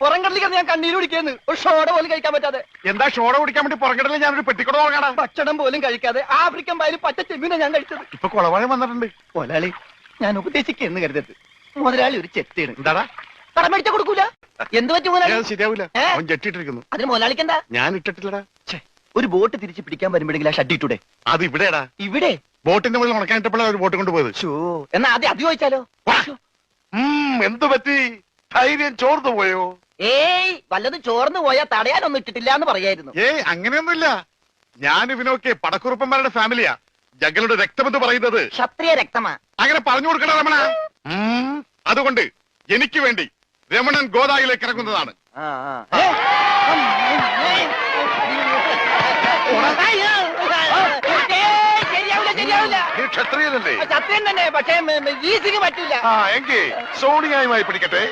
പുറംകടലിൽ ഞാൻ കണ്ണീര് കുടിക്കുന്നു. ഒരു ഷോട പോലും കഴിക്കാൻ പറ്റാതെ. എന്താ ഷോട കുടിക്കാൻ വേണ്ടി പുറംകടലിൽ ഞാനൊരു പെട്ടിക്കട തുടങ്ങാടാ. ഭക്ഷണം പോലും കഴിക്കാതെ ആഫ്രിക്കൻ പായലും പച്ച ചെമ്മീനെ ഞാൻ കഴിച്ചത്. ഇപ്പൊ കുളവാഴം വന്നിട്ടുണ്ട്. മുതലാളി, ഞാൻ ഉപദേശിക്കുന്നു കരുതരുത്. മുതലാളി ഒരു ചെത്തിയാണ്. എന്താടാ കടം മേടിച്ച കൊടുക്കൂല. എന്ത് പറ്റും മുതലാളി? ശരിയാവില്ല. അവൻ ജെട്ടിട്ടിരിക്കുന്നു. അതിന് മുതലാളിക്ക് എന്താ? ഞാൻ ഇട്ടിട്ടില്ലടാ. ഒരു ബോട്ട് തിരിച്ച് പിടിക്കാൻ വരുമ്പോഴെങ്കിലും ആ ഷഡ് ഇട്ടൂടെ? അത് ഇവിടെടാ. ഇവിടെ ബോട്ടിന്റെ മുകളിൽ ഉണക്കാനിട്ടപ്പോഴാണ് ഒരു ബോട്ട് കൊണ്ടുപോയത്. എന്നാ ആദ്യം അത് ചോദിച്ചാലോ? എന്ത് പറ്റി? ധൈര്യം ചോർന്നു പോയോ? ഏയ്, വല്ലതും ചോർന്നു പോയാ തടയാനൊന്നും ഇട്ടിട്ടില്ല എന്ന് പറയായിരുന്നു. ഏയ് അങ്ങനെയൊന്നുമില്ല. ഞാൻ ഇവനൊക്കെ പടക്കുറുപ്പന്മാരുടെ ഫാമിലിയാ. ജഗലുടെ രക്തമെന്ന് പറയുന്നത് ക്ഷത്രിയ രക്തമാ. അങ്ങനെ പറഞ്ഞു കൊടുക്കണ രമണ. അതുകൊണ്ട് എനിക്ക് വേണ്ടി രമണൻ ഗോദായിലേക്ക് ഇറങ്ങുന്നതാണ്. നീ ക്ഷത്രിയനല്ലേ? ക്ഷത്രിയൻ തന്നെ, പക്ഷേ ഈസിക്ക് പറ്റില്ല. എങ്കിൽ സോണിയായുമായി പിടിക്കട്ടെ.